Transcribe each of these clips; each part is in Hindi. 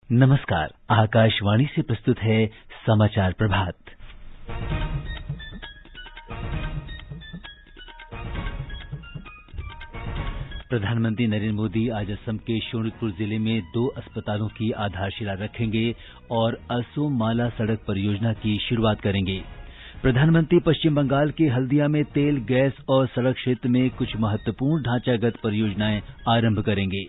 नमस्कार, आकाशवाणी से प्रस्तुत है समाचार प्रभात। प्रधानमंत्री नरेंद्र मोदी आज असम के शोणितपुर जिले में 2 अस्पतालों की आधारशिला रखेंगे और असोम माला सड़क परियोजना की शुरुआत करेंगे। प्रधानमंत्री पश्चिम बंगाल के हल्दिया में तेल, गैस और सड़क क्षेत्र में कुछ महत्वपूर्ण ढांचागत परियोजनाएं आरंभ करेंगे।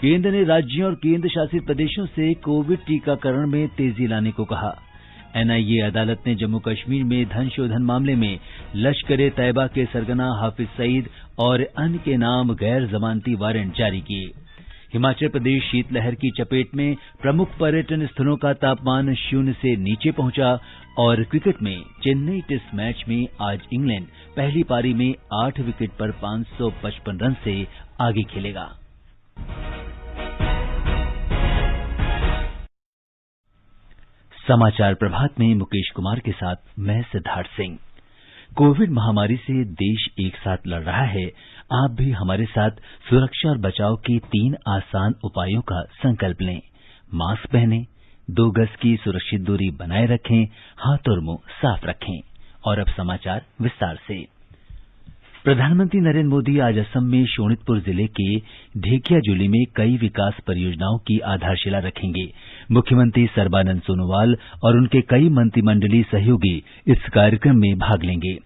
केंद्र ने राज्यों और केंद्र शासित प्रदेशों से कोविड टीकाकरण में तेजी लाने को कहा। एनआईए अदालत ने जम्मू कश्मीर में धन शोधन मामले में लश्कर-ए-तैयबा के सरगना हाफिज सईद और अन्य के नाम गैर जमानती वारंट जारी किए। हिमाचल प्रदेश शीतलहर की चपेट में, प्रमुख पर्यटन स्थलों का तापमान 0 से नीचे पहुंचा और क्रिकेट में चेन्नई टेस्ट मैच में आज इंग्लैंड पहली पारी में 8 विकेट पर 555 रन से आगे खेलेगा। समाचार प्रभात में मुकेश कुमार के साथ मैं सिद्धार्थ सिंह। कोविड महामारी से देश एक साथ लड़ रहा है। आप भी हमारे साथ सुरक्षा और बचाव के 3 आसान उपायों का संकल्प लें। मास्क पहनें, 2 गज की सुरक्षित दूरी बनाए रखें, हाथ और मुंह साफ रखें। और अब समाचार विस्तार से। प्रधानमंत्री नरेंद्र मोदी आज असम में शोणितपुर जिले के ढेकियाजुली में कई विकास परियोजनाओं की आधारशिला रखेंगे। मुख्यमंत्री सर्बानंद सोनोवाल और उनके कई मंत्रिमंडलीय सहयोगी इस कार्यक्रम में भाग लेंगे।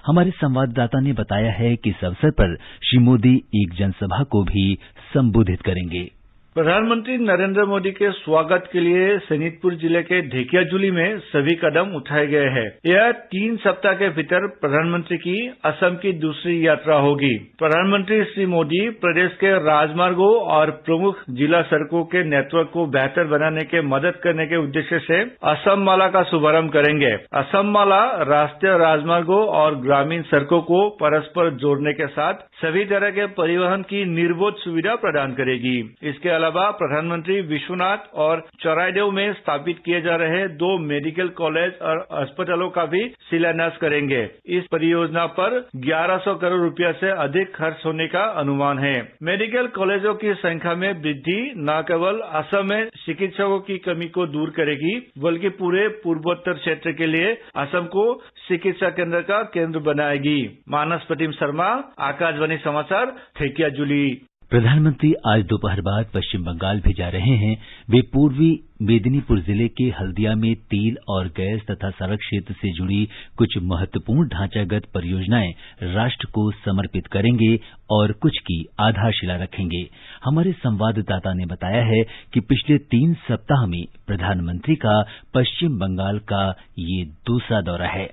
हमारे संवाददाता ने बताया है कि इस अवसर पर श्री मोदी एक जनसभा को भी संबोधित करेंगे। प्रधानमंत्री नरेंद्र मोदी के स्वागत के लिए शोणितपुर जिले के ढेकियाजुली में सभी कदम उठाए गए हैं। यह 3 सप्ताह के भीतर प्रधानमंत्री की असम की दूसरी यात्रा होगी। प्रधानमंत्री श्री मोदी प्रदेश के राजमार्गों और प्रमुख जिला सड़कों के नेटवर्क को बेहतर बनाने के मदद करने के उद्देश्य से असम माला का शुभारंभ करेंगे। असम माला राष्ट्रीय राजमार्गों और ग्रामीण सड़कों को परस्पर जोड़ने के साथ सभी तरह के परिवहन की निर्बाध सुविधा प्रदान करेगी। इसके अलावा प्रधानमंत्री विश्वनाथ और चौराइदेव में स्थापित किए जा रहे 2 मेडिकल कॉलेज और अस्पतालों का भी शिलान्यास करेंगे। इस परियोजना पर 1100 करोड़ रुपया से अधिक खर्च होने का अनुमान है। मेडिकल कॉलेजों की संख्या में वृद्धि न केवल असम में चिकित्सकों की कमी को दूर करेगी, बल्कि पूरे पूर्वोत्तर क्षेत्र के लिए असम को चिकित्सा केंद्र का केंद्र बनाएगी। मानस प्रतिम शर्मा, आकाशवाणी समाचार, ढेकियाजुली। प्रधानमंत्री आज दोपहर बाद पश्चिम बंगाल भी जा रहे हैं। वे पूर्वी मेदिनीपुर जिले के हल्दिया में तेल और गैस तथा सड़क क्षेत्र से जुड़ी कुछ महत्वपूर्ण ढांचागत परियोजनाएं राष्ट्र को समर्पित करेंगे और कुछ की आधारशिला रखेंगे। हमारे संवाददाता ने बताया है कि पिछले 3 सप्ताह में प्रधानमंत्री का पश्चिम बंगाल का ये दूसरा दौरा है।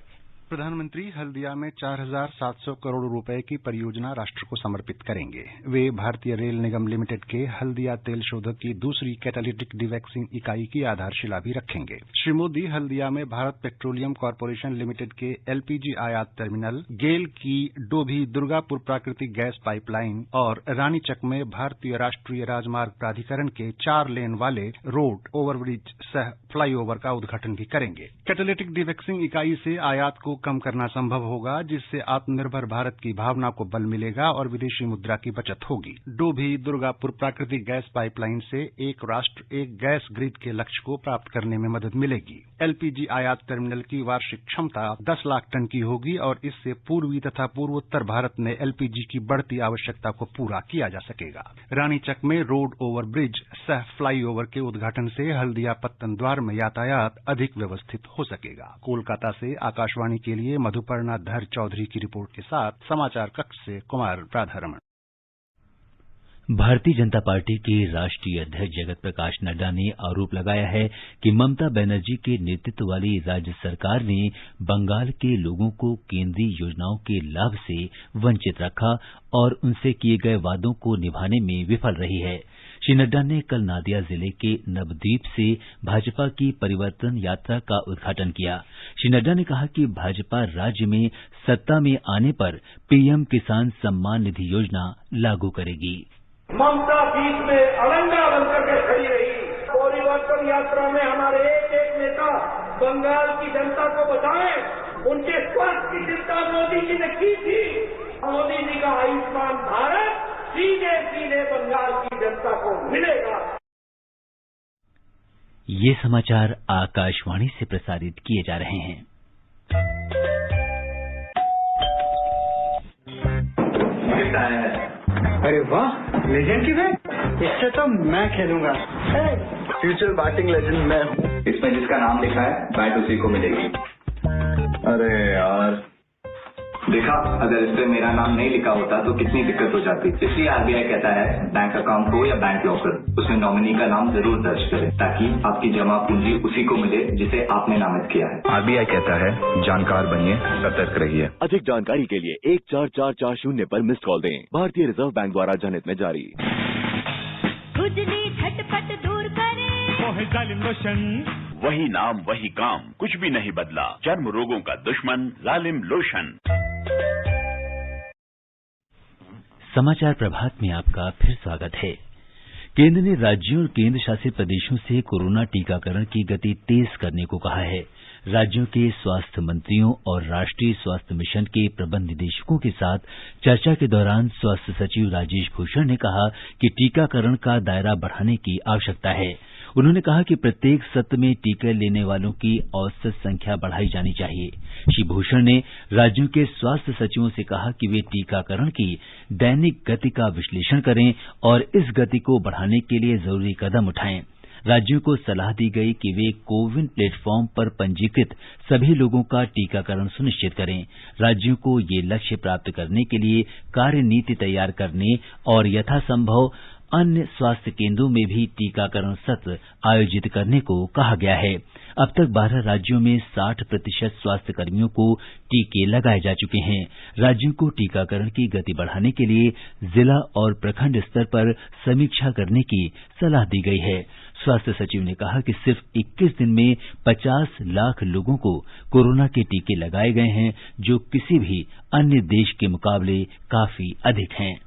प्रधानमंत्री हल्दिया में 4700 करोड़ रुपए की परियोजना राष्ट्र को समर्पित करेंगे। वे भारतीय रेल निगम लिमिटेड के हल्दिया तेल शोधक की दूसरी कैटालिटिक डिवैक्सिंग इकाई की आधारशिला भी रखेंगे। श्री मोदी हल्दिया में भारत पेट्रोलियम कॉरपोरेशन लिमिटेड के एलपीजी आयात टर्मिनल, गेल की डोभी दुर्गापुर प्राकृतिक गैस पाइपलाइन और रानीचक में भारतीय राष्ट्रीय राजमार्ग प्राधिकरण के 4 लेन वाले रोड ओवरब्रिज सह फ्लाईओवर का उद्घाटन भी करेंगे। कैटालिटिक डिवैक्सिंग इकाई से आयात को कम करना संभव होगा, जिससे आत्मनिर्भर भारत की भावना को बल मिलेगा और विदेशी मुद्रा की बचत होगी। डोभी दुर्गापुर प्राकृतिक गैस पाइपलाइन से एक राष्ट्र एक गैस ग्रिड के लक्ष्य को प्राप्त करने में मदद मिलेगी। एलपीजी आयात टर्मिनल की वार्षिक क्षमता 10 लाख टन की होगी और इससे पूर्वी तथा पूर्वोत्तर भारत में एलपीजी की बढ़ती आवश्यकता को पूरा किया जा सकेगा। रानीचक में रोड ओवरब्रिज सह फ्लाईओवर के उद्घाटन से हल्दिया पत्तन द्वार में यातायात अधिक व्यवस्थित हो सकेगा। कोलकाता से आकाशवाणी के लिए मधुपर्णा धर चौधरी की रिपोर्ट के साथ समाचार कक्ष से कुमार राधारमण। भारतीय जनता पार्टी के राष्ट्रीय अध्यक्ष जगत प्रकाश नड्डा ने आरोप लगाया है कि ममता बनर्जी के नेतृत्व वाली राज्य सरकार ने बंगाल के लोगों को केंद्रीय योजनाओं के लाभ से वंचित रखा और उनसे किए गए वादों को निभाने में विफल रही है। श्री नड्डा ने कल नादिया जिले के नवद्वीप से भाजपा की परिवर्तन यात्रा का उद्घाटन किया। श्री नड्डा ने कहा कि भाजपा राज्य में सत्ता में आने पर पीएम किसान सम्मान निधि योजना लागू करेगी। ममता बीच में अलंगा बनकर के खड़ी रही। परिवर्तन यात्रा में हमारे एक नेता बंगाल की जनता को बताएं, उनके स्वास्थ्य की चिंता मोदी जी ने की थी। मोदी जी का आयुष्मान भारत सीधे सीधे बंगाल की जनता को मिलेगा। ये समाचार आकाशवाणी से प्रसारित किए जा रहे हैं। अरे वाह, लेजेंड की बैट, इससे तो मैं खेलूंगा। फ्यूचर बैटिंग लेजेंड मैं हूँ। इसमें जिसका नाम लिखा है बैट उसी को मिलेगी। अरे यार, देखा, अगर इस पे मेरा नाम नहीं लिखा होता तो कितनी दिक्कत हो जाती। इसलिए आरबीआई कहता है बैंक अकाउंट हो या बैंक लॉकर, उसमें नॉमिनी का नाम जरूर दर्ज करें ताकि आपकी जमा पूंजी उसी को मिले जिसे आपने नामित किया है। आरबीआई कहता है जानकार बनिए, सतर्क रहिए। अधिक जानकारी के लिए 14440 पर मिस्ड कॉल दें। भारतीय रिजर्व बैंक द्वारा जनहित में जारी। खुजली झटपट दूर करे, जालिम लोशन, वही नाम वही काम, कुछ भी नहीं बदला। चर्म रोगों का दुश्मन जालिम लोशन। समाचार प्रभात में आपका फिर स्वागत है। केंद्र ने राज्यों और केंद्र शासित प्रदेशों से कोरोना टीकाकरण की गति तेज करने को कहा है। राज्यों के स्वास्थ्य मंत्रियों और राष्ट्रीय स्वास्थ्य मिशन के प्रबंध निदेशकों के साथ चर्चा के दौरान स्वास्थ्य सचिव राजेश भूषण ने कहा कि टीकाकरण का दायरा बढ़ाने की आवश्यकता है। उन्होंने कहा कि प्रत्येक सत्र में टीका लेने वालों की औसत संख्या बढ़ाई जानी चाहिए। श्री भूषण ने राज्यों के स्वास्थ्य सचिवों से कहा कि वे टीकाकरण की दैनिक गति का विश्लेषण करें और इस गति को बढ़ाने के लिए जरूरी कदम उठाएं। राज्यों को सलाह दी गई कि वे कोविन प्लेटफॉर्म पर पंजीकृत सभी लोगों का टीकाकरण सुनिश्चित करें। राज्यों को ये लक्ष्य प्राप्त करने के लिए कार्यनीति तैयार करने और यथासंभव अन्य स्वास्थ्य केंद्रों में भी टीकाकरण सत्र आयोजित करने को कहा गया है। अब तक 12 राज्यों में 60% स्वास्थ्य कर्मियों को टीके लगाए जा चुके हैं। राज्यों को टीकाकरण की गति बढ़ाने के लिए जिला और प्रखंड स्तर पर समीक्षा करने की सलाह दी गई है। स्वास्थ्य सचिव ने कहा कि सिर्फ 21 दिन में 50 लाख लोगों को कोरोना के टीके लगाए गए हैं, जो किसी भी अन्य देश के मुकाबले काफी अधिक हैं।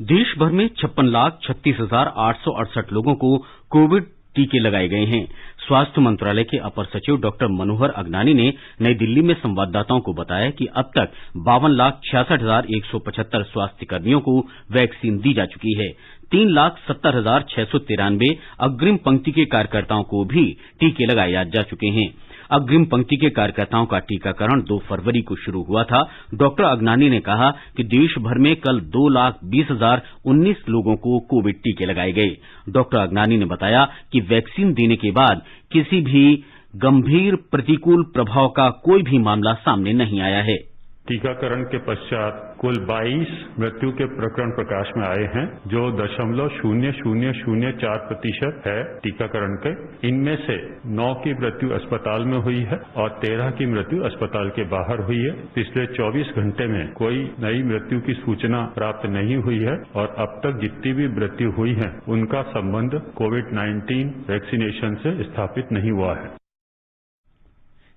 देश भर में 56,36,868 लोगों को कोविड टीके लगाए गए हैं। स्वास्थ्य मंत्रालय के अपर सचिव डॉक्टर मनोहर अगनानी ने नई दिल्ली में संवाददाताओं को बताया कि अब तक 52,66,175 स्वास्थ्य कर्मियों को वैक्सीन दी जा चुकी है। 3,70,693 अग्रिम पंक्ति के कार्यकर्ताओं को भी टीके लगाए जा चुके हैं। अग्रिम पंक्ति के कार्यकर्ताओं का टीकाकरण 2 फरवरी को शुरू हुआ था। डॉक्टर अगनानी ने कहा कि देश भर में कल 2,20,019 लोगों को कोविड टीके लगाए गए। डॉक्टर अगनानी ने बताया कि वैक्सीन देने के बाद किसी भी गंभीर प्रतिकूल प्रभाव का कोई भी मामला सामने नहीं आया है। टीकाकरण के पश्चात कुल 22 मृत्यु के प्रकरण प्रकाश में आए हैं, जो 0.0004% है टीकाकरण के। इनमें से 9 की मृत्यु अस्पताल में हुई है और 13 की मृत्यु अस्पताल के बाहर हुई है। पिछले 24 घंटे में कोई नई मृत्यु की सूचना प्राप्त नहीं हुई है और अब तक जितनी भी मृत्यु हुई है उनका संबंध कोविड-19 वैक्सीनेशन से स्थापित नहीं हुआ है।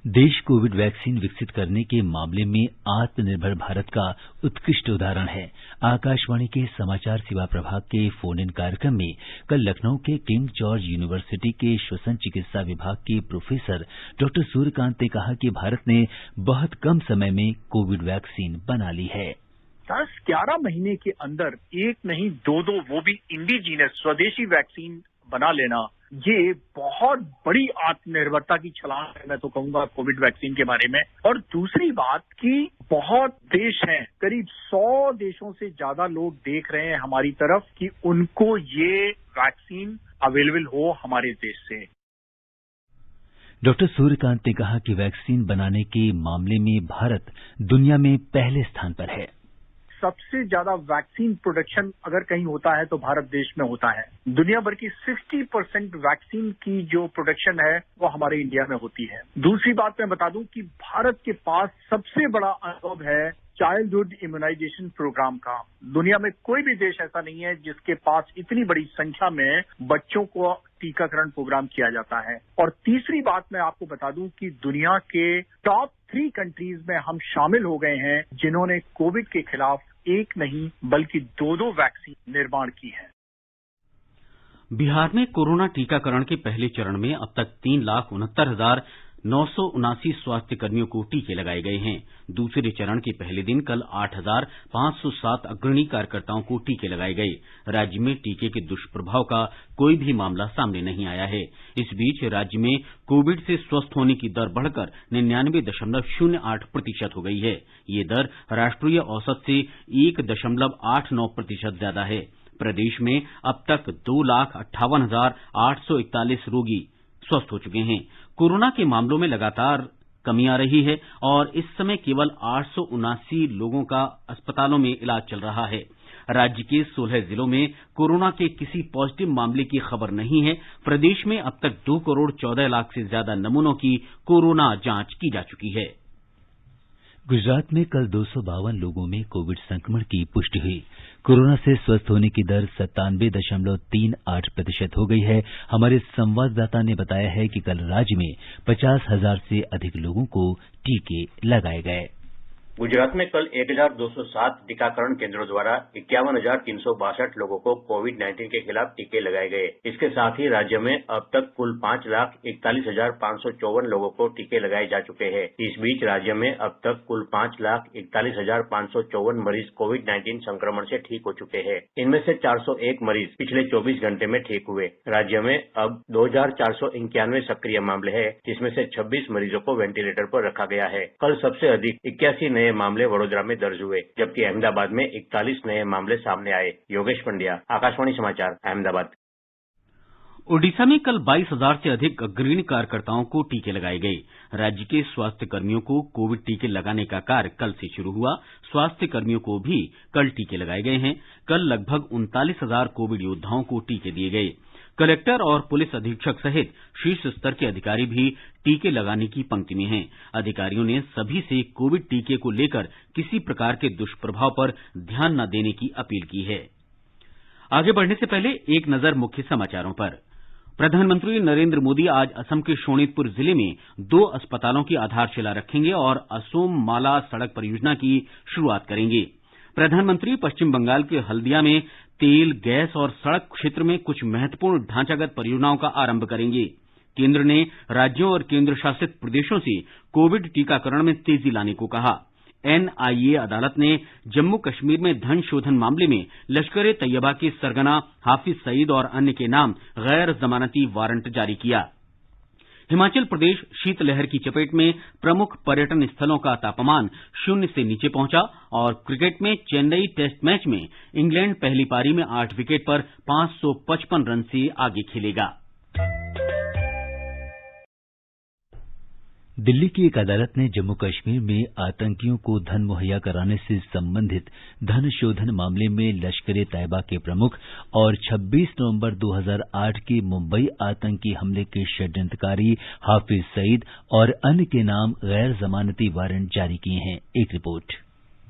देश कोविड वैक्सीन विकसित करने के मामले में आत्मनिर्भर भारत का उत्कृष्ट उदाहरण है। आकाशवाणी के समाचार सेवा प्रभाग के फोन इन कार्यक्रम में कल लखनऊ के किंग जॉर्ज यूनिवर्सिटी के श्वसन चिकित्सा विभाग के प्रोफेसर डॉक्टर सूर्यकांत ने कहा कि भारत ने बहुत कम समय में कोविड वैक्सीन बना ली है। 10-11 महीने के अंदर एक नहीं 2 वो भी इंडिजीनस स्वदेशी वैक्सीन बना लेना, ये बहुत बड़ी आत्मनिर्भरता की छलांग है, मैं तो कहूंगा कोविड वैक्सीन के बारे में। और दूसरी बात कि बहुत देश हैं, करीब 100 देशों से ज्यादा लोग देख रहे हैं हमारी तरफ कि उनको ये वैक्सीन अवेलेबल हो हमारे देश से। डॉक्टर सूर्यकांत ने कहा कि वैक्सीन बनाने के मामले में भारत दुनिया में पहले स्थान पर है। सबसे ज्यादा वैक्सीन प्रोडक्शन अगर कहीं होता है तो भारत देश में होता है। दुनिया भर की 60% वैक्सीन की जो प्रोडक्शन है वो हमारे इंडिया में होती है। दूसरी बात मैं बता दूं कि भारत के पास सबसे बड़ा अनुभव है चाइल्डहुड इम्यूनाइजेशन प्रोग्राम का। दुनिया में कोई भी देश ऐसा नहीं है जिसके पास इतनी बड़ी संख्या में बच्चों को टीकाकरण प्रोग्राम किया जाता है। और तीसरी बात मैं आपको बता दूं कि दुनिया के टॉप 3 कंट्रीज में हम शामिल हो गए हैं जिन्होंने कोविड के खिलाफ एक नहीं बल्कि 2 वैक्सीन निर्माण की है। बिहार में कोरोना टीकाकरण के पहले चरण में अब तक 3,69,9 979 स्वास्थ्य कर्मियों को टीके लगाए गए हैं। दूसरे चरण के पहले दिन कल 8,507 अग्रणी कार्यकर्ताओं को टीके लगाए गए। राज्य में टीके के दुष्प्रभाव का कोई भी मामला सामने नहीं आया है। इस बीच राज्य में कोविड से स्वस्थ होने की दर बढ़कर 99.08% हो गई है। ये दर राष्ट्रीय औसत से 1.89% ज्यादा है। प्रदेश में अब तक 2,58,841 रोगी स्वस्थ हो चुके हैं। कोरोना के मामलों में लगातार कमी आ रही है और इस समय केवल 879 लोगों का अस्पतालों में इलाज चल रहा है। राज्य के 16 जिलों में कोरोना के किसी पॉजिटिव मामले की खबर नहीं है। प्रदेश में अब तक 2 करोड़ 14 लाख से ज्यादा नमूनों की कोरोना जांच की जा चुकी है। गुजरात में कल 252 लोगों में कोविड संक्रमण की पुष्टि हुई। कोरोना से स्वस्थ होने की दर 97.38% हो गई है। हमारे संवाददाता ने बताया है कि कल राज्य में 50,000 से अधिक लोगों को टीके लगाए गए। गुजरात में कल 1,207 टीकाकरण केंद्रों द्वारा 51,362 लोगों को कोविड-19 के खिलाफ टीके लगाए गए। इसके साथ ही राज्य में अब तक कुल 5,41,554 लोगों को टीके लगाए जा चुके हैं। इस बीच राज्य में अब तक कुल 5,41,554 मरीज कोविड-19 संक्रमण से ठीक हो चुके हैं। इनमें से 401 मरीज पिछले 24 घंटे में ठीक हुए। राज्य में अब 2,491 सक्रिय मामले हैं, जिसमें से 26 मरीजों को वेंटिलेटर पर रखा गया है। कल सबसे अधिक 81 नए मामले वडोदरा में दर्ज हुए, जबकि अहमदाबाद में 41 नए मामले सामने आए। योगेश पंड्या, आकाशवाणी समाचार, अहमदाबाद। ओडिशा में कल 22,000 से अधिक अग्रणी कार्यकर्ताओं को टीके लगाए गए। राज्य के स्वास्थ्य कर्मियों को कोविड टीके लगाने का कार्य कल से शुरू हुआ। स्वास्थ्य कर्मियों को भी कल टीके लगाए गए हैं। कल लगभग 39,000 कोविड योद्धाओं को टीके दिए गए। कलेक्टर और पुलिस अधीक्षक सहित शीर्ष स्तर के अधिकारी भी टीके लगाने की पंक्ति में हैं। अधिकारियों ने सभी से कोविड टीके को लेकर किसी प्रकार के दुष्प्रभाव पर ध्यान न देने की अपील की है। आगे बढ़ने से पहले एक नजर मुख्य समाचारों पर। प्रधानमंत्री नरेंद्र मोदी आज असम के शोणितपुर जिले में 2 अस्पतालों की आधारशिला रखेंगे और असोम माला सड़क परियोजना की शुरुआत करेंगे। प्रधानमंत्री पश्चिम बंगाल के हल्दिया में तेल, गैस और सड़क क्षेत्र में कुछ महत्वपूर्ण ढांचागत परियोजनाओं का आरंभ करेंगे। केंद्र ने राज्यों और केंद्र शासित प्रदेशों से कोविड टीकाकरण में तेजी लाने को कहा। एनआईए अदालत ने जम्मू कश्मीर में धन शोधन मामले में लश्कर-ए-तैयबा के सरगना हाफिज सईद और अन्य के नाम गैर जमानती वारंट जारी किया। हिमाचल प्रदेश शीतलहर की चपेट में, प्रमुख पर्यटन स्थलों का तापमान 0 से नीचे पहुंचा और क्रिकेट में चेन्नई टेस्ट मैच में इंग्लैंड पहली पारी में 8 विकेट पर 555 रन से आगे खेलेगा। दिल्ली की एक अदालत ने जम्मू कश्मीर में आतंकियों को धन मुहैया कराने से संबंधित धन शोधन मामले में लश्कर-ए-तैयबा के प्रमुख और 26 नवंबर 2008 के मुंबई आतंकी हमले के षड्यंत्रकारी हाफिज सईद और अन्य के नाम गैर जमानती वारंट जारी किए हैं। एक रिपोर्ट।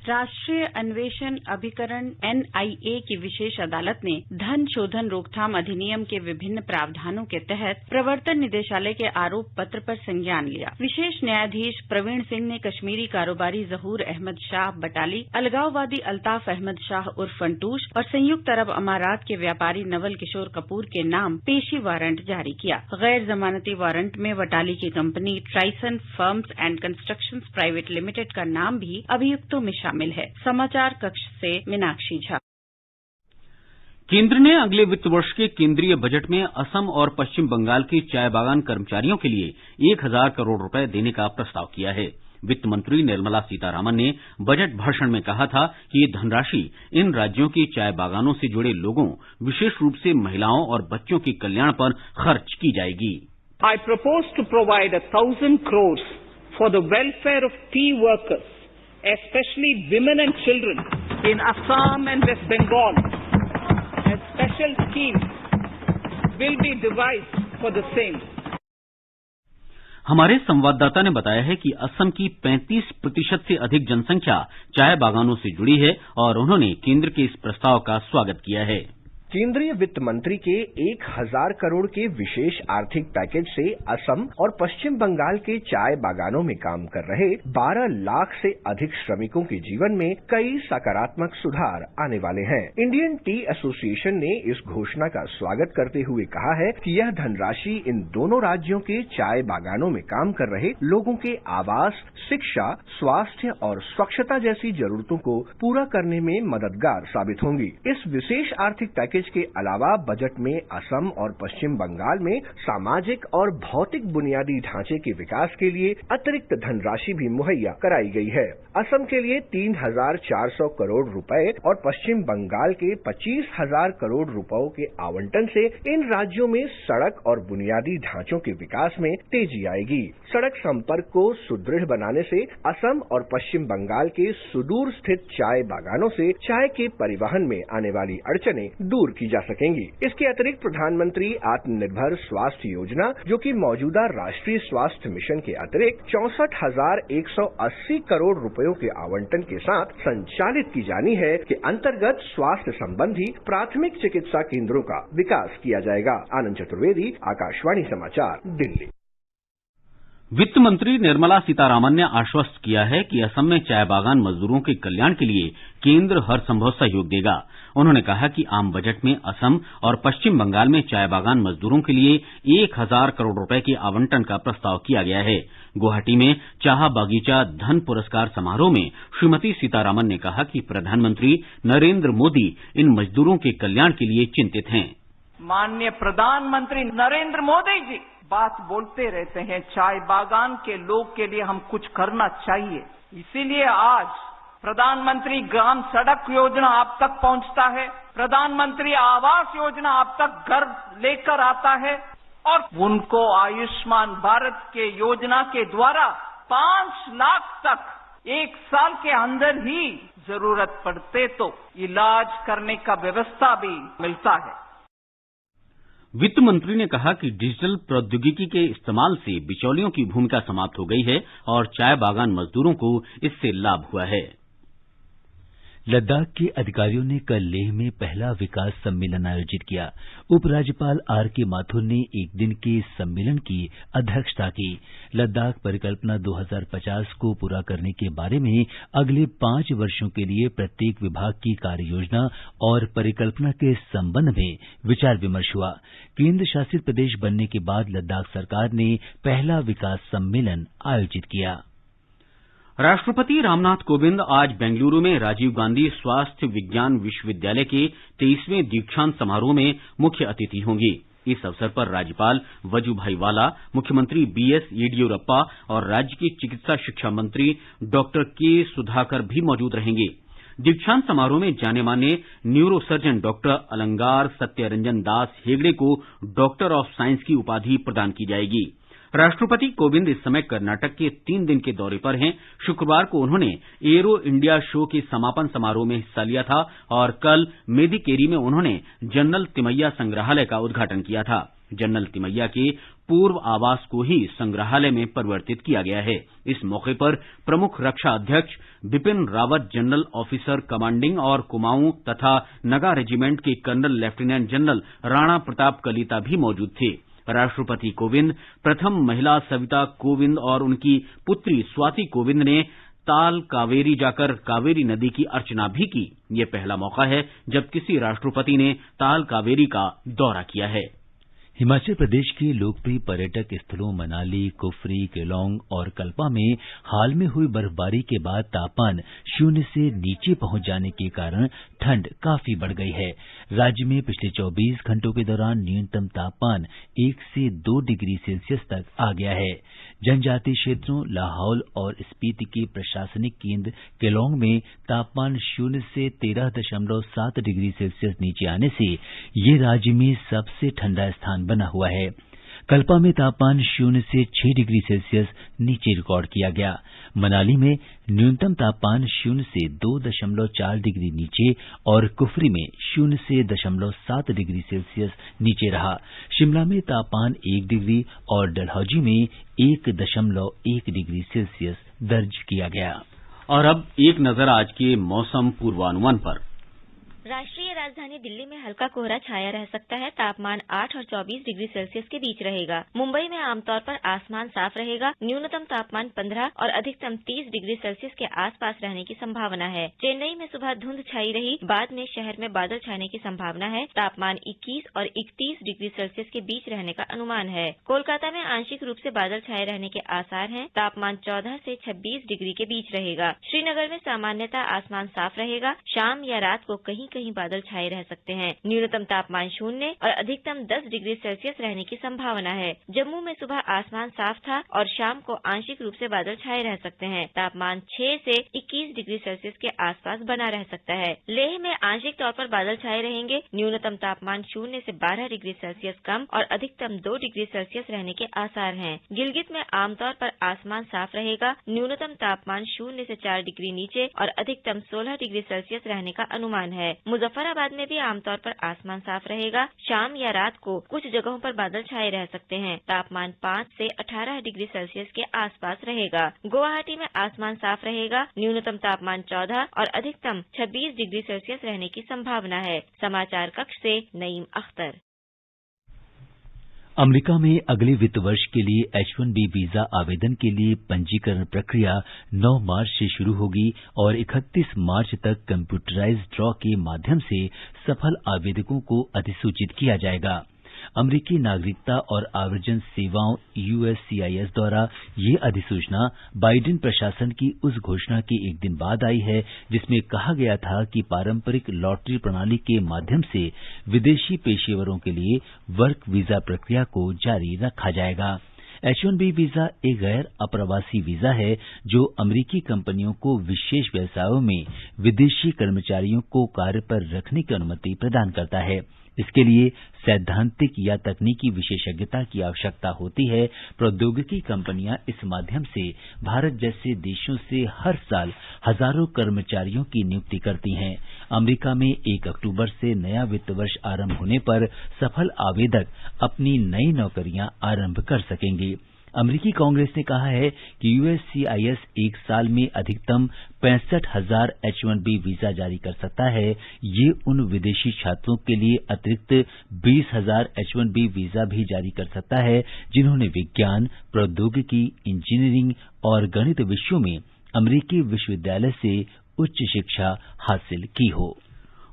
राष्ट्रीय अन्वेषण अभिकरण एनआईए की विशेष अदालत ने धन शोधन रोकथाम अधिनियम के विभिन्न प्रावधानों के तहत प्रवर्तन निदेशालय के आरोप पत्र पर संज्ञान लिया। विशेष न्यायाधीश प्रवीण सिंह ने कश्मीरी कारोबारी जहूर अहमद शाह बटाली, अलगाववादी अल्ताफ अहमद शाह उर्फ फंटूश और संयुक्त अरब अमारात के व्यापारी नवल किशोर कपूर के नाम पेशी वारंट जारी किया। गैर जमानती वारंट में बटाली की company Trison farms and constructions private limited का नाम भी अभियुक्तों में शामिल है। समाचार कक्ष से मीनाक्षी झा। केंद्र ने अगले वित्त वर्ष के केंद्रीय बजट में असम और पश्चिम बंगाल के चाय बागान कर्मचारियों के लिए 1,000 करोड़ रुपए देने का प्रस्ताव किया है। वित्त मंत्री निर्मला सीतारामन ने बजट भाषण में कहा था कि ये धनराशि इन राज्यों के चाय बागानों से जुड़े लोगों, विशेष रूप से महिलाओं और बच्चों के कल्याण पर खर्च की जाएगी। I propose to provide 1,000 crores for the welfare of tea workers, especially women and children in Assam and West Bengal. A special scheme will be devised for the same. हमारे संवाददाता ने बताया है कि असम की 35% से अधिक जनसंख्या चाय बागानों से जुड़ी है और उन्होंने केंद्र के इस प्रस्ताव का स्वागत किया है। केंद्रीय वित्त मंत्री के 1000 करोड़ के विशेष आर्थिक पैकेज से असम और पश्चिम बंगाल के चाय बागानों में काम कर रहे 12 लाख से अधिक श्रमिकों के जीवन में कई सकारात्मक सुधार आने वाले हैं। इंडियन टी एसोसिएशन ने इस घोषणा का स्वागत करते हुए कहा है कि यह धनराशि इन दोनों राज्यों के चाय बागानों में काम कर रहे लोगों के आवास, शिक्षा, स्वास्थ्य और स्वच्छता जैसी जरूरतों को पूरा करने में मददगार साबित होंगी। इस विशेष आर्थिक पैकेज के अलावा बजट में असम और पश्चिम बंगाल में सामाजिक और भौतिक बुनियादी ढांचे के विकास के लिए अतिरिक्त धनराशि भी मुहैया कराई गई है। असम के लिए 3,400 करोड़ रुपए और पश्चिम बंगाल के 25,000 करोड़ रुपयों के आवंटन से इन राज्यों में सड़क और बुनियादी ढांचों के विकास में तेजी आएगी। सड़क संपर्क को सुदृढ़ बनाने से असम और पश्चिम बंगाल के सुदूर स्थित चाय बागानों से चाय के परिवहन में आने वाली अड़चनें दूर की जा सकेंगी। इसके अतिरिक्त प्रधानमंत्री आत्मनिर्भर स्वास्थ्य योजना, जो कि मौजूदा राष्ट्रीय स्वास्थ्य मिशन के अतिरिक्त 64,180 करोड़ रुपयों के आवंटन के साथ संचालित की जानी है, के अंतर्गत स्वास्थ्य संबंधी प्राथमिक चिकित्सा केंद्रों का विकास किया जाएगा। आनंद चतुर्वेदी, आकाशवाणी समाचार, दिल्ली। वित्त मंत्री निर्मला सीतारामन ने आश्वस्त किया है कि असम में चाय बागान मजदूरों के कल्याण के लिए केंद्र हर संभव सहयोग देगा। उन्होंने कहा कि आम बजट में असम और पश्चिम बंगाल में चाय बागान मजदूरों के लिए 1,000 करोड़ रुपए के आवंटन का प्रस्ताव किया गया है। गुवाहाटी में चाह बागीचा धन पुरस्कार समारोह में श्रीमती सीतारामन ने कहा कि प्रधानमंत्री नरेंद्र मोदी इन मजदूरों के कल्याण के लिए चिंतित हैं। माननीय प्रधानमंत्री नरेंद्र मोदी जी बात बोलते रहते हैं, चाय बागान के लोग के लिए हम कुछ करना चाहिए। इसीलिए आज प्रधानमंत्री ग्राम सड़क योजना आप तक पहुंचता है, प्रधानमंत्री आवास योजना आप तक घर लेकर आता है और उनको आयुष्मान भारत के योजना के द्वारा 5 लाख तक 1 साल के अंदर ही जरूरत पड़ते तो इलाज करने का व्यवस्था भी मिलता है। वित्त मंत्री ने कहा कि डिजिटल प्रौद्योगिकी के इस्तेमाल से बिचौलियों की भूमिका समाप्त हो गई है और चाय बागान मजदूरों को इससे लाभ हुआ है। लद्दाख के अधिकारियों ने कल लेह में पहला विकास सम्मेलन आयोजित किया। उपराज्यपाल आर.के. माथुर ने एक दिन के इस सम्मेलन की अध्यक्षता की। लद्दाख परिकल्पना 2050 को पूरा करने के बारे में अगले 5 वर्षों के लिए प्रत्येक विभाग की कार्ययोजना और परिकल्पना के संबंध में विचार विमर्श हुआ। केंद्र शासित प्रदेश बनने के बाद लद्दाख सरकार ने पहला विकास सम्मेलन आयोजित किया। राष्ट्रपति रामनाथ कोविंद आज बेंगलुरु में राजीव गांधी स्वास्थ्य विज्ञान विश्वविद्यालय के 23वें दीक्षांत समारोह में मुख्य अतिथि होंगे। इस अवसर पर राज्यपाल वजुभाई वाला, मुख्यमंत्री बीएस येडियुरप्पा और राज्य के चिकित्सा शिक्षा मंत्री डॉक्टर के सुधाकर भी मौजूद रहेंगे। दीक्षांत समारोह में जाने माने न्यूरोसर्जन डॉक्टर अलंगार सत्यरंजन दास हेगड़े को डॉक्टर ऑफ साइंस की उपाधि प्रदान की जाएगी। राष्ट्रपति कोविंद इस समय कर्नाटक के 3 दिन के दौरे पर हैं। शुक्रवार को उन्होंने एरो इंडिया शो के समापन समारोह में हिस्सा लिया था और कल मेदिकेरी में उन्होंने जनरल तिमैया संग्रहालय का उद्घाटन किया था। जनरल तिमैया के पूर्व आवास को ही संग्रहालय में परिवर्तित किया गया है। इस मौके पर प्रमुख रक्षा अध्यक्ष Bipin Rawat, general officer commanding और कुमाऊं तथा नगा रेजिमेंट के colonel lieutenant general Rana Pratap Kalita भी मौजूद थे। राष्ट्रपति कोविंद प्रथम महिला सविता कोविंद और उनकी पुत्री स्वाति कोविंद ने ताल कावेरी जाकर कावेरी नदी की अर्चना भी की। ये पहला मौका है जब किसी राष्ट्रपति ने ताल कावेरी का दौरा किया है। हिमाचल प्रदेश के लोकप्रिय पर्यटक स्थलों मनाली, कुफरी, केलोंग और कल्पा में हाल में हुई बर्फबारी के बाद तापमान 0 से नीचे पहुंच जाने के कारण ठंड काफी बढ़ गई है। राज्य में पिछले 24 घंटों के दौरान न्यूनतम तापमान 1 से 2 डिग्री सेल्सियस तक आ गया है। जनजातीय क्षेत्रों लाहौल और स्पीति के प्रशासनिक केंद्र केलोंग में तापमान 0 से 13.7 डिग्री सेल्सियस नीचे आने से ये राज्य में सबसे ठंडा स्थान बना हुआ है। कल्पा में तापमान 0 से 6 डिग्री सेल्सियस नीचे रिकॉर्ड किया गया। मनाली में न्यूनतम तापमान 0 से 2.4 डिग्री नीचे और कुफरी में 0 से 0.7 डिग्री सेल्सियस नीचे रहा। शिमला में तापमान 1 डिग्री और डलहौजी में 1.1 डिग्री सेल्सियस दर्ज किया गया। और अब एक नजर आज के मौसम पूर्वानुमान पर। राष्ट्रीय राजधानी दिल्ली में हल्का कोहरा छाया रह सकता है। तापमान 8 और 24 डिग्री सेल्सियस के बीच रहेगा। मुंबई में आमतौर पर आसमान साफ रहेगा। न्यूनतम तापमान 15 और अधिकतम 30 डिग्री सेल्सियस के आसपास रहने की संभावना है। चेन्नई में सुबह धुंध छाई रही, बाद में शहर में बादल छाने की संभावना है। तापमान 21 और 31 डिग्री सेल्सियस के बीच रहने का अनुमान है। कोलकाता में आंशिक रूप से बादल छाए रहने के आसार हैं। तापमान 14 से 26 डिग्री के बीच रहेगा। श्रीनगर में सामान्यतः आसमान साफ रहेगा। शाम या रात को कहीं कहीं बादल छाए रह सकते हैं। न्यूनतम तापमान 0 और अधिकतम 10 डिग्री सेल्सियस रहने की संभावना है। जम्मू में सुबह आसमान साफ था और शाम को आंशिक रूप से बादल छाए रह सकते हैं। तापमान 6 से 21 डिग्री सेल्सियस के आसपास बना रह सकता है। लेह में आंशिक तौर पर बादल छाए रहेंगे। न्यूनतम तापमान 0 से 12 डिग्री सेल्सियस कम और अधिकतम 2 डिग्री सेल्सियस रहने के आसार हैं। गिलगित में आमतौर पर आसमान साफ रहेगा। न्यूनतम तापमान 0 से 4 डिग्री नीचे और अधिकतम 16 डिग्री सेल्सियस रहने का अनुमान है। मुजफ्फराबाद में भी आमतौर पर आसमान साफ रहेगा। शाम या रात को कुछ जगहों पर बादल छाए रह सकते हैं। तापमान 5 से 18 डिग्री सेल्सियस के आसपास रहेगा। गुवाहाटी में आसमान साफ रहेगा। न्यूनतम तापमान 14 और अधिकतम 26 डिग्री सेल्सियस रहने की संभावना है। समाचार कक्ष से नईम अख्तर। अमेरिका में अगले वित्त वर्ष के लिए H-1B वीजा आवेदन के लिए पंजीकरण प्रक्रिया 9 मार्च से शुरू होगी और 31 मार्च तक कंप्यूटराइज्ड ड्रॉ के माध्यम से सफल आवेदकों को अधिसूचित किया जाएगा। अमेरिकी नागरिकता और आव्रजन सेवाओं USCIS द्वारा ये अधिसूचना बाइडेन प्रशासन की उस घोषणा के एक दिन बाद आई है जिसमें कहा गया था कि पारंपरिक लॉटरी प्रणाली के माध्यम से विदेशी पेशेवरों के लिए वर्क वीजा प्रक्रिया को जारी रखा जाएगा। H-1B वीजा एक गैर अप्रवासी वीजा है जो अमेरिकी कंपनियों को विशेष व्यवसायों में विदेशी कर्मचारियों को कार्य पर रखने की अनुमति प्रदान करता है। इसके लिए सैद्धांतिक या तकनीकी विशेषज्ञता की आवश्यकता होती है। प्रौद्योगिकी कंपनियां इस माध्यम से भारत जैसे देशों से हर साल हजारों कर्मचारियों की नियुक्ति करती हैं। अमेरिका में 1 अक्टूबर से नया वित्त वर्ष आरंभ होने पर सफल आवेदक अपनी नई नौकरियां आरंभ कर सकेंगे। अमेरिकी कांग्रेस ने कहा है कि USCIS एक साल में अधिकतम 65,000 H-1B वीजा जारी कर सकता है। ये उन विदेशी छात्रों के लिए अतिरिक्त 20,000 H-1B वीजा भी जारी कर सकता है जिन्होंने विज्ञान, प्रौद्योगिकी, इंजीनियरिंग और गणित विषयों में अमेरिकी विश्वविद्यालय से उच्च शिक्षा हासिल की हो।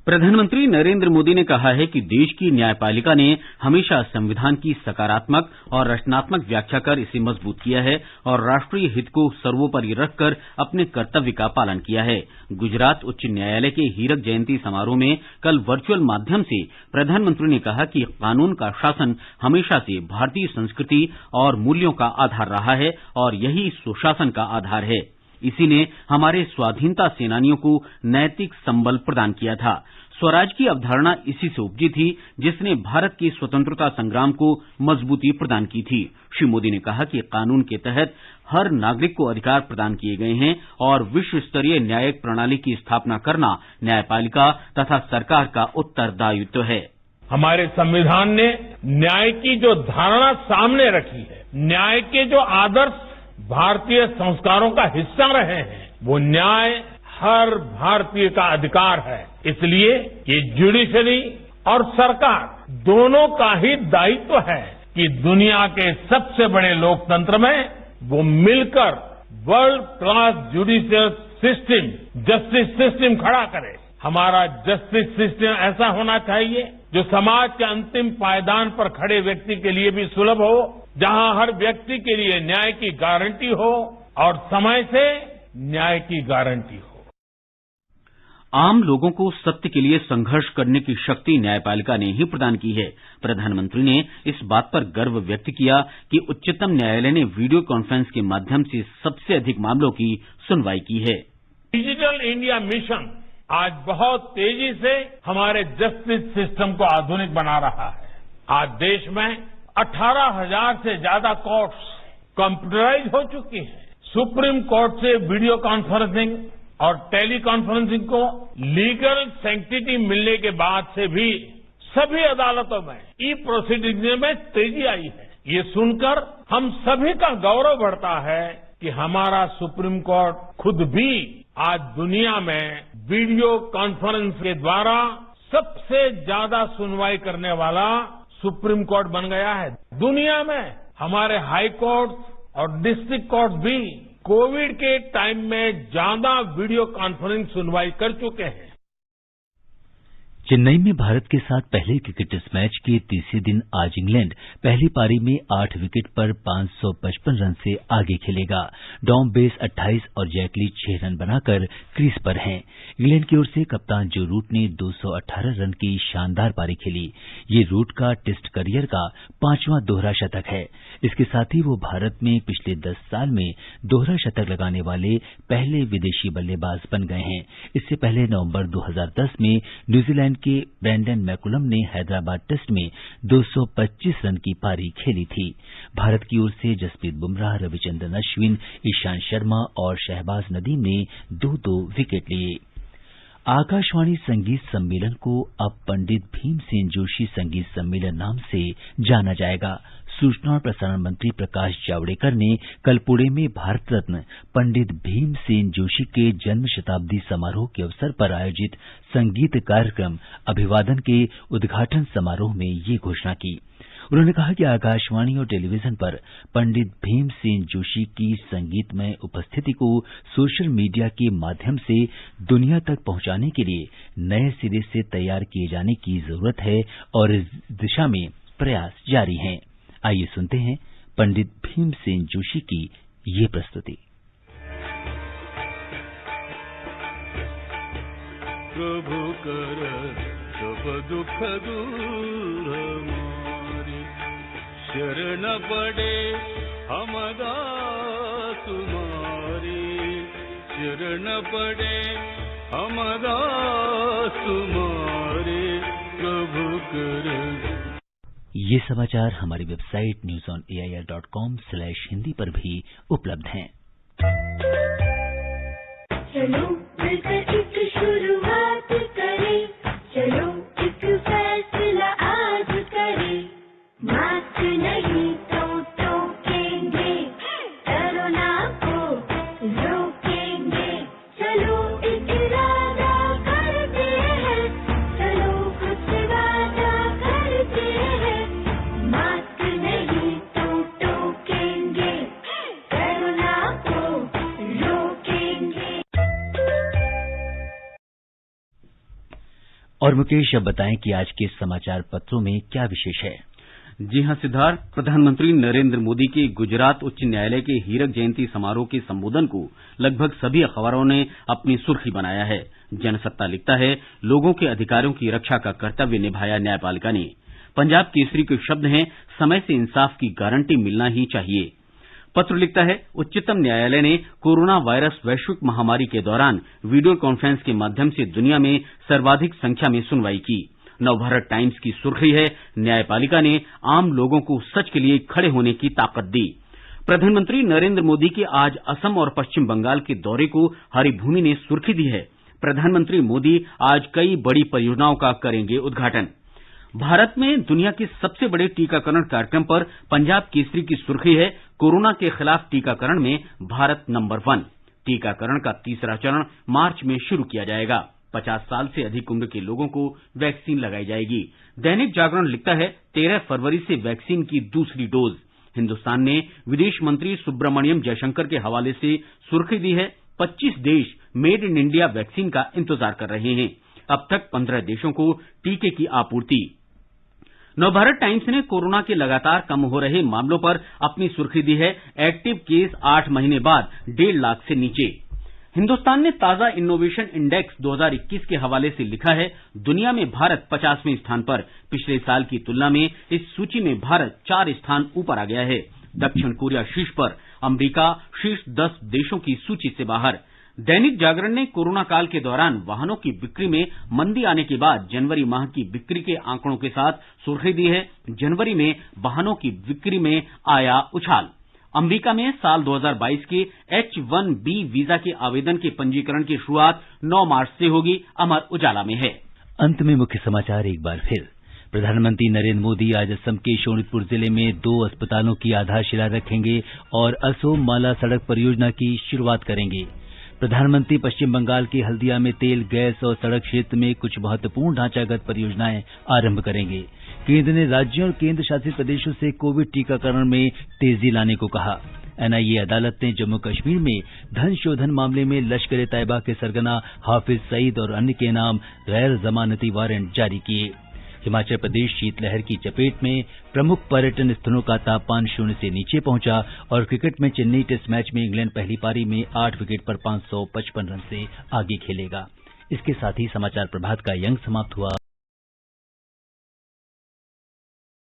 प्रधानमंत्री नरेंद्र मोदी ने कहा है कि देश की न्यायपालिका ने हमेशा संविधान की सकारात्मक और रचनात्मक व्याख्या कर इसे मजबूत किया है और राष्ट्रीय हित को सर्वोपरि रखकर अपने कर्तव्य का पालन किया है। गुजरात उच्च न्यायालय के हीरक जयंती समारोह में कल वर्चुअल माध्यम से प्रधानमंत्री ने कहा कि कानून का शासन हमेशा से भारतीय संस्कृति और मूल्यों का आधार रहा है और यही सुशासन का आधार है। इसी ने हमारे स्वाधीनता सेनानियों को नैतिक संबल प्रदान किया था। स्वराज की अवधारणा इसी से उपजी थी जिसने भारत के स्वतंत्रता संग्राम को मजबूती प्रदान की थी। श्री मोदी ने कहा कि कानून के तहत हर नागरिक को अधिकार प्रदान किए गए हैं और विश्व स्तरीय न्यायिक प्रणाली की स्थापना करना न्यायपालिका तथा सरकार का उत्तरदायित्व है। हमारे संविधान ने न्याय की जो धारणा सामने रखी है, न्याय के जो आदर्श भारतीय संस्कारों का हिस्सा रहे हैं, वो न्याय हर भारतीय का अधिकार है। इसलिए ये जुडिशरी और सरकार दोनों का ही दायित्व है कि दुनिया के सबसे बड़े लोकतंत्र में वो मिलकर world class judicial system, justice system खड़ा करे। हमारा जस्टिस सिस्टम ऐसा होना चाहिए जो समाज के अंतिम पायदान पर खड़े व्यक्ति के लिए भी सुलभ हो, जहां हर व्यक्ति के लिए न्याय की गारंटी हो और समय से न्याय की गारंटी हो। आम लोगों को सत्य के लिए संघर्ष करने की शक्ति न्यायपालिका ने ही प्रदान की है। प्रधानमंत्री ने इस बात पर गर्व व्यक्त किया कि उच्चतम न्यायालय ने वीडियो कॉन्फ्रेंस के माध्यम से सबसे अधिक मामलों की सुनवाई की है। डिजिटल इंडिया मिशन आज बहुत तेजी से हमारे जस्टिस सिस्टम को आधुनिक बना रहा है। आज देश में 18,000 से ज्यादा कोर्ट्स कंप्यूटराइज हो चुकी हैं। सुप्रीम कोर्ट से वीडियो कॉन्फ्रेंसिंग और टेली कॉन्फ्रेंसिंग को लीगल सैंक्टिटी मिलने के बाद से भी सभी अदालतों में ई प्रोसीडिंग में तेजी आई है। ये सुनकर हम सभी का गौरव बढ़ता है कि हमारा सुप्रीम कोर्ट खुद भी आज दुनिया में वीडियो कॉन्फ्रेंस के द्वारा सबसे ज्यादा सुनवाई करने वाला सुप्रीम कोर्ट बन गया है। दुनिया में हमारे हाई कोर्ट और डिस्ट्रिक्ट कोर्ट भी कोविड के टाइम में ज्यादा वीडियो कॉन्फ्रेंस सुनवाई कर चुके हैं। चेन्नई में भारत के साथ पहले क्रिकेट टेस्ट मैच के तीसरे दिन आज इंग्लैंड पहली पारी में 8 विकेट पर 555 रन से आगे खेलेगा। डॉम बेस 28 और जैकली 6 रन बनाकर क्रीज पर हैं। इंग्लैंड की ओर से कप्तान जो रूट ने 218 रन की शानदार पारी खेली। ये रूट का टेस्ट करियर का 5वां दोहरा शतक है। इसके साथ ही वो भारत में पिछले 10 साल में दोहरा शतक लगाने वाले पहले विदेशी बल्लेबाज बन गए हैं। इससे पहले नवंबर 2010 में न्यूजीलैंड के ब्रैंडन मैकुलम ने हैदराबाद टेस्ट में 225 रन की पारी खेली थी। भारत की ओर से जसप्रीत बुमराह, रविचंद्रन अश्विन, ईशांत शर्मा और शहबाज नदीम ने 2-2 विकेट लिए। आकाशवाणी संगीत सम्मेलन को अब पंडित भीमसेन जोशी संगीत सम्मेलन नाम से जाना जाएगा। सूचना और प्रसारण मंत्री प्रकाश जावड़ेकर ने कल पुणे में भारत रत्न पंडित भीमसेन जोशी के जन्म शताब्दी समारोह के अवसर पर आयोजित संगीत कार्यक्रम अभिवादन के उद्घाटन समारोह में ये घोषणा की। उन्होंने कहा कि आकाशवाणी और टेलीविजन पर पंडित भीमसेन जोशी की संगीतमय उपस्थिति को सोशल मीडिया के माध्यम से दुनिया तक पहुंचाने के लिए नए सिरे से तैयार किए जाने की जरूरत है और इस दिशा में प्रयास जारी हैं। आइए सुनते हैं पंडित भीमसेन जोशी की ये प्रस्तुति। प्रभु कर सब दुख दूर हमारे, शरण पड़े हम दास तुम्हारे, शरण पड़े हम दास तुम्हारे, प्रभु कर। ये समाचार हमारी वेबसाइट newsonair.com/hindi पर भी उपलब्ध हैं। चलो मिलकर एक शुरुआत करें, चलो एक फैसला आज करें, मास्क नहीं तो टोकेंगे, कोरोना को रोकेंगे, चलो एक इरादा करते हैं, चलो खुद से वादा करते हैं, मास्क नहीं तो टोकेंगे, कोरोना को रोकेंगे। और मुकेश, अब बताएं कि आज के समाचार पत्रों में क्या विशेष है। जी हां सिद्धार्थ, प्रधानमंत्री नरेंद्र मोदी के गुजरात उच्च न्यायालय के हीरक जयंती समारोह के संबोधन को लगभग सभी अखबारों ने अपनी सुर्खी बनाया है। जनसत्ता लिखता है, लोगों के अधिकारों की रक्षा का कर्तव्य निभाया न्यायपालिका ने। पंजाब केसरी के शब्द हैं, समय से इंसाफ की गारंटी मिलना ही चाहिए। पत्र लिखता है, उच्चतम न्यायालय ने कोरोना वायरस वैश्विक महामारी के दौरान वीडियो कॉन्फ्रेंस के माध्यम से दुनिया में सर्वाधिक संख्या में सुनवाई की। नवभारत टाइम्स की सुर्खी है, न्यायपालिका ने आम लोगों को सच के लिए खड़े होने की ताकत दी। प्रधानमंत्री नरेंद्र मोदी के आज असम और पश्चिम बंगाल के दौरे को हरी भूमि ने सुर्खी दी है। प्रधानमंत्री मोदी आज कई बड़ी परियोजनाओं का करेंगे उद्घाटन। भारत में दुनिया के सबसे बड़े टीकाकरण कार्यक्रम पर पंजाब केसरी की सुर्खी है, कोरोना के खिलाफ टीकाकरण में भारत नंबर 1। टीकाकरण का तीसरा चरण मार्च में शुरू किया जाएगा। 50 साल से अधिक उम्र के लोगों को वैक्सीन लगाई जाएगी। दैनिक जागरण लिखता है, 13 फरवरी से वैक्सीन की दूसरी डोज। हिंदुस्तान ने विदेश मंत्री सुब्रमण्यम जयशंकर के हवाले से सुर्खी दी है, 25 देश मेड इन इंडिया वैक्सीन का इंतजार कर रहे हैं। अब तक 15 देशों को टीके की आपूर्ति। नवभारत टाइम्स ने कोरोना के लगातार कम हो रहे मामलों पर अपनी सुर्खी दी है, एक्टिव केस 8 महीने बाद 1.5 लाख से नीचे। हिंदुस्तान ने ताजा इनोवेशन इंडेक्स 2021 के हवाले से लिखा है, दुनिया में भारत 50वें स्थान पर। पिछले साल की तुलना में इस सूची में भारत 4 स्थान ऊपर आ गया है। दक्षिण कोरिया शीर्ष पर, अमेरिका शीर्ष 10 देशों की सूची से बाहर। दैनिक जागरण ने कोरोना काल के दौरान वाहनों की बिक्री में मंदी आने के बाद जनवरी माह की बिक्री के आंकड़ों के साथ सुर्खी दी है, जनवरी में वाहनों की बिक्री में आया उछाल। अमेरिका में साल 2022 के H-1B वीजा के आवेदन के पंजीकरण की शुरुआत 9 मार्च से होगी। अमर उजाला में है। अंत में मुख्य समाचार एक बार फिर। प्रधानमंत्री नरेंद्र मोदी आज असम के शोणितपुर जिले में 2 अस्पतालों की आधारशिला रखेंगे और असोम माला सड़क परियोजना की शुरुआत करेंगे। प्रधानमंत्री पश्चिम बंगाल के हल्दिया में तेल, गैस और सड़क क्षेत्र में कुछ महत्वपूर्ण ढांचागत परियोजनाएं आरंभ करेंगे। केंद्र ने राज्यों और केंद्र शासित प्रदेशों से कोविड टीकाकरण में तेजी लाने को कहा। एनआईए अदालत ने जम्मू कश्मीर में धन शोधन मामले में लश्कर-ए-तैयबा के सरगना हाफिज सईद और अन्य के नाम गैर जमानती वारंट जारी किए। हिमाचल प्रदेश शीतलहर की चपेट में, प्रमुख पर्यटन स्थलों का तापमान 0 से नीचे पहुंचा और क्रिकेट में चेन्नई टेस्ट मैच में इंग्लैंड पहली पारी में 8 विकेट पर 555 रन से आगे खेलेगा। इसके साथ ही समाचार प्रभात का ये अंक समाप्त हुआ।